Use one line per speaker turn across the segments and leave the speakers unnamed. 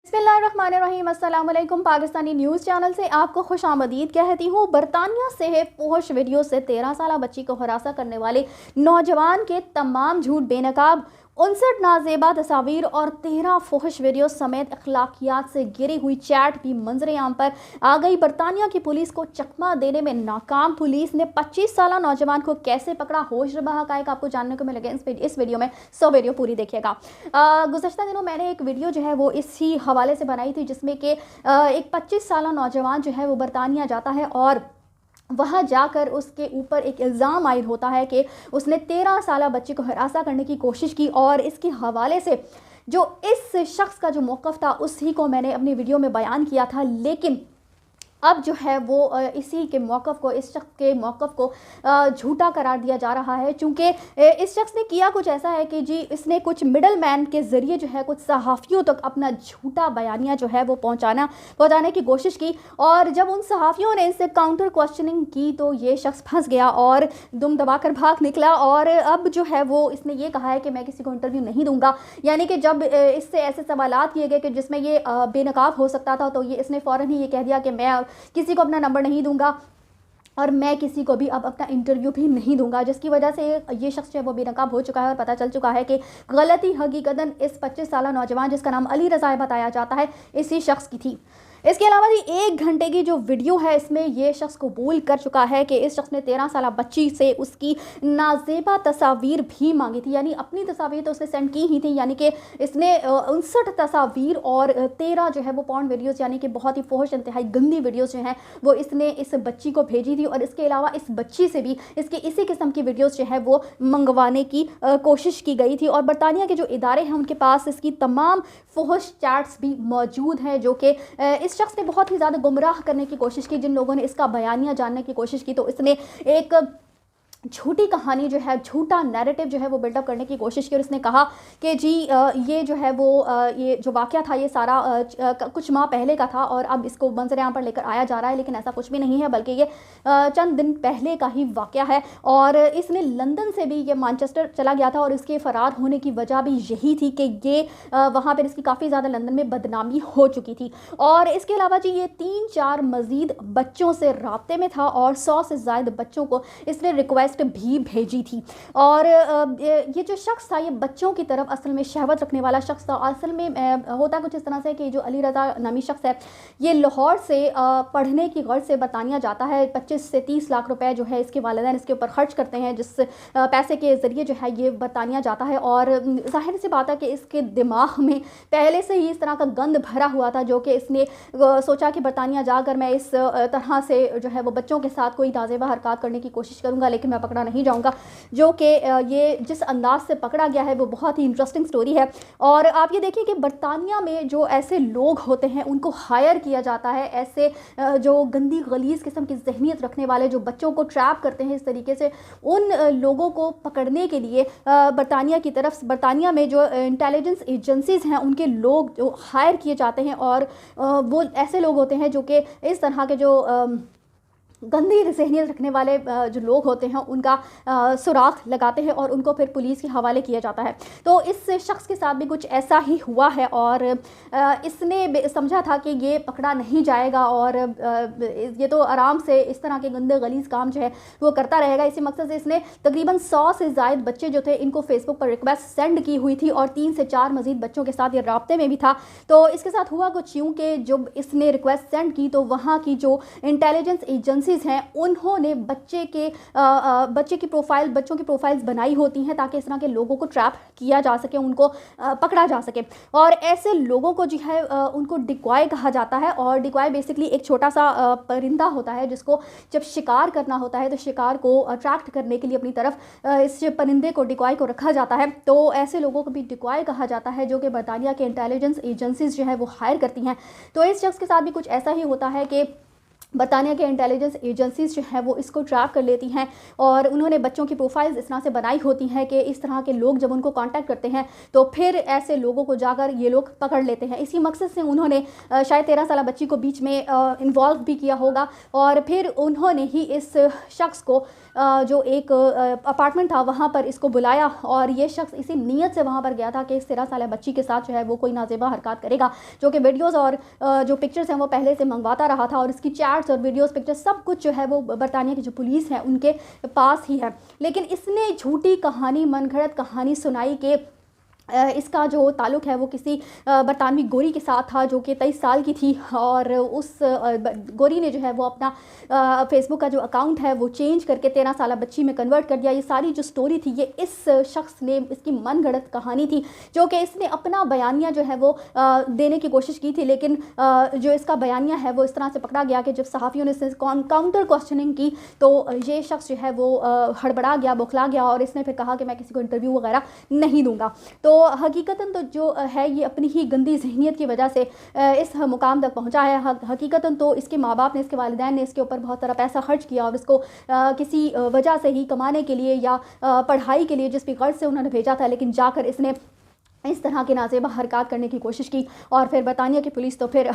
बिस्मिल्लाहिर्रहमानिर्रहीम। अस्सलाम वालेकुम। पाकिस्तानी न्यूज़ चैनल से आपको खुशामदीद कहती हूँ। बरतानिया से फुहश वीडियो से 13 साल बच्ची को हरासा करने वाले नौजवान के तमाम झूठ बेनकाब, 59 नाजेबा तस्वीर और 13 फुहश वीडियो समेत अखलाकियात से गिरी हुई चैट भी मंजरेआम पर आ गई। बरतानिया की पुलिस को चकमा देने में नाकाम पुलिस ने 25 साल नौजवान को कैसे पकड़ा, होश रबा हकायक आपको जानने को मिलेगा इस वीडियो में। सो वीडियो पूरी देखिएगा। गुज़श्ता दिनों मैंने एक वीडियो जो है वो इसी हवाले से बनाई थी, जिसमें कि एक 25 साल नौजवान जो है वो बरतानिया जाता है और वहाँ जाकर उसके ऊपर एक इल्ज़ाम आयद होता है कि उसने 13 साल बच्चे को हरासा करने की कोशिश की। और इसके हवाले से जो इस शख्स का जो मौक़िफ़ था उसी को मैंने अपनी वीडियो में बयान किया था, लेकिन अब जो है वो इसी के मौक़िफ़ को, इस शख्स के मौक़िफ़ को झूठा करार दिया जा रहा है। चूँकि इस शख्स ने किया कुछ ऐसा है कि जी इसने कुछ मिडल मैन के ज़रिए जो है कुछ सहाफ़ियों तक अपना झूठा बयानिया जो है वो पहुँचाने की कोशिश की। और जब उन सहाफ़ियों ने इससे काउंटर क्वेश्चनिंग की तो ये शख्स फंस गया और दुम दबा कर भाग निकला। और अब जो है वो इसने ये कहा है कि मैं किसी को इंटरव्यू नहीं दूँगा। यानी कि जब इससे ऐसे सवालात किए गए कि जिसमें ये बेनकाब हो सकता था, तो ये इसने फ़ौरन ही ये कह दिया कि मैं किसी को अपना नंबर नहीं दूंगा और मैं किसी को भी अब अपना इंटरव्यू भी नहीं दूंगा, जिसकी वजह से ये शख्स जो है वो बेनकाब हो चुका है। और पता चल चुका है कि गलती हकीकतन इस 25 साल नौजवान जिसका नाम अली रज़ा बताया जाता है इसी शख्स की थी। इसके अलावा जी 1 घंटे की जो वीडियो है इसमें ये शख्स कबूल कर चुका है कि इस शख्स ने 13 साल बच्ची से उसकी नाजेबा तस्वीर भी मांगी थी। यानी अपनी तस्वीर तो उसने सेंड की ही थी, यानी कि इसने 59 तस्वीर और 13 जो है वो पॉर्न वीडियोज़, यानी कि बहुत ही फौहश इंतहाई गंदी वीडियोज़ जो हैं वो इसने इस बच्ची को भेजी थी। और इसके अलावा इस बच्ची से भी इसके इसी किस्म की वीडियोज़ जो है वो मंगवाने की कोशिश की गई थी। और बरतानिया के जो इदारे हैं उनके पास इसकी तमाम फुहश चैट्स भी मौजूद हैं, जो कि इस शख्स ने बहुत ही ज़्यादा गुमराह करने की कोशिश की। जिन लोगों ने इसका बयानिया जानने की कोशिश की तो इसने एक झूठी कहानी जो है, झूठा नैरेटिव जो है वो बिल्डअप करने की कोशिश की। और इसने कहा कि जी ये जो है वो ये जो वाक़या था ये सारा कुछ माह पहले का था और अब इसको मंजर-ए-आम पर लेकर आया जा रहा है, लेकिन ऐसा कुछ भी नहीं है, बल्कि ये चंद दिन पहले का ही वाक़या है। और इसने लंदन से भी ये मैनचेस्टर चला गया था और इसके फ़रार होने की वजह भी यही थी कि ये वहाँ पर इसकी काफ़ी ज़्यादा लंदन में बदनामी हो चुकी थी। और इसके अलावा जी ये 3-4 मज़ीद बच्चों से राब्ते में था और 100 से ज़ायद बच्चों को इसने रिक्वेस्ट भी भेजी थी। और ये जो शख्स था ये बच्चों की तरफ असल में शहवत रखने वाला शख्स था। असल में होता कुछ इस तरह से कि जो अली रज़ा नामी शख्स है ये लाहौर से पढ़ने की गर्ज से बरतानिया जाता है। 25 से 30 लाख रुपए जो है इसके वालिदैन इसके ऊपर खर्च करते हैं, जिस पैसे के ज़रिए जो है ये बरतानिया जाता है। और ज़ाहिर सी बात है कि इसके दिमाग में पहले से ही इस तरह का गंद भरा हुआ था, जो कि इसने सोचा कि बरतानिया जाकर मैं इस तरह से जो है वो बच्चों के साथ कोई नाज़ेबा हरकत करने की कोशिश करूँगा, लेकिन मैं पकड़ा नहीं जाऊंगा। जो कि ये जिस अंदाज से पकड़ा गया है वो बहुत ही इंटरेस्टिंग स्टोरी है। और आप ये देखिए कि बरतानिया में जो ऐसे लोग होते हैं उनको हायर किया जाता है, ऐसे जो गंदी गलीज़ किस्म की जहनीत रखने वाले जो बच्चों को ट्रैप करते हैं इस तरीके से, उन लोगों को पकड़ने के लिए बरतानिया की तरफ बरतानिया में जो इंटेलिजेंस एजेंसीज़ हैं उनके लोग जो हायर किए जाते हैं। और वो ऐसे लोग होते हैं जो कि इस तरह के जो गंदी जहनीत रखने वाले जो लोग होते हैं उनका सुराख लगाते हैं और उनको फिर पुलिस के हवाले किया जाता है। तो इस शख्स के साथ भी कुछ ऐसा ही हुआ है और इसने समझा था कि ये पकड़ा नहीं जाएगा और ये तो आराम से इस तरह के गंदे गलीज़ काम जो है वो करता रहेगा। इसी मकसद से इसने तकरीबन 100 से ज़ायद बच्चे जो थे इनको फेसबुक पर रिक्वेस्ट सेंड की हुई थी और 3 से 4 मज़ीद बच्चों के साथ ये राब्ते में भी था। तो इसके साथ हुआ कुछ यूँ कि जब इसने रिक्वेस्ट सेंड की तो वहाँ की जो इंटेलिजेंस एजेंसी हैं उन्होंने बच्चे की प्रोफाइल, बच्चों की प्रोफाइल्स बनाई होती हैं ताकि इस तरह के लोगों को ट्रैप किया जा सके, उनको पकड़ा जा सके। और ऐसे लोगों को जो है उनको डिकॉय कहा जाता है। और डिकॉय बेसिकली एक छोटा सा परिंदा होता है जिसको जब शिकार करना होता है तो शिकार को अट्रैक्ट करने के लिए अपनी तरफ इस परिंदे को, डिकॉय को रखा जाता है। तो ऐसे लोगों को भी डिकॉय कहा जाता है जो कि बरतानिया के इंटेलिजेंस एजेंसीज जो है वो हायर करती हैं। तो इस शख्स के साथ भी कुछ ऐसा ही होता है कि برطانیہ کے انٹیلیجنس ایجنسیز جو ہیں وہ اس کو ٹریک کر لیتی ہیں اور انہوں نے بچوں کی پروفائلز اس طرح سے بنائی ہوتی ہیں کہ اس طرح کے لوگ جب ان کو کانٹیکٹ کرتے ہیں تو پھر ایسے لوگوں کو جا کر یہ لوگ پکڑ لیتے ہیں. اسی مقصد سے انہوں نے شاید 13 سالہ بچی کو بیچ میں انوالو بھی کیا ہوگا اور پھر انہوں نے ہی اس شخص کو جو ایک اپارٹمنٹ تھا وہاں پر اس کو بلایا اور یہ شخص اسی نیت سے وہاں پر گیا تھا کہ اس 13 سالہ بچی کے ساتھ جو ہے وہ کوئی نازیبا حرکات کرے گا, جو کہ ویڈیوز اور جو پکچرز ہیں وہ پہلے سے منگواتا رہا تھا اور اس کی چیٹس اور ویڈیوز پکچرز سب کچھ جو ہے وہ برطانیہ کی جو پولیس ہے ان کے پاس ہی ہے. لیکن اس نے جھوٹی کہانی, من گھڑت کہانی سنائی کہ اس کا جو تعلق ہے وہ کسی برطانوی گوری کے ساتھ تھا جو کہ 23 سال کی تھی اور اس گوری نے جو ہے وہ اپنا فیس بک کا جو اکاؤنٹ ہے وہ چینج کر کے 13 سالہ بچی میں کنورٹ کر دیا. یہ ساری جو سٹوری تھی یہ اس شخص نے, اس کی من گھڑت کہانی تھی جو کہ اس نے اپنا بیانیہ جو ہے وہ دینے کی کوشش کی تھی, لیکن جو اس کا بیانیہ ہے وہ اس طرح سے پکڑا گیا کہ جب صحافیوں نے اس سے کاؤنٹر کوسچننگ کی تو یہ شخص جو ہے وہ ہڑبڑا گیا, بوکھلا گیا اور اس نے پھر کہا کہ میں کسی کو انٹرویو وغیرہ نہیں دوں گا. تو حقیقتاً تو جو ہے یہ اپنی ہی گندی ذہنیت کی وجہ سے اس مقام تک پہنچا ہے. حقیقتاً تو اس کے ماں باپ نے, اس کے والدین نے اس کے اوپر بہت سارا پیسہ خرچ کیا اور اس کو کسی وجہ سے ہی کمانے کے لیے یا پڑھائی کے لیے جس بھی غرض سے انہوں نے بھیجا تھا, لیکن جا کر اس نے اس طرح کی نازیبا حرکات کرنے کی کوشش کی. اور پھر برطانیہ کی پولیس تو پھر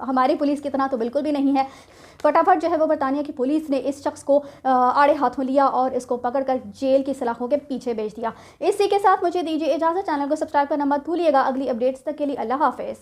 ہماری پولیس کی طرح تو بالکل بھی نہیں ہے. فٹافٹ جو ہے وہ برطانیہ کی پولیس نے اس شخص کو آڑے ہاتھوں لیا اور اس کو پکڑ کر جیل کی سلاخوں کے پیچھے بھیج دیا. اسی کے ساتھ مجھے دیجیے اجازت. چینل کو سبسکرائب کرنا مت بھولیے گا. اگلی اپڈیٹس تک کے لیے اللہ حافظ.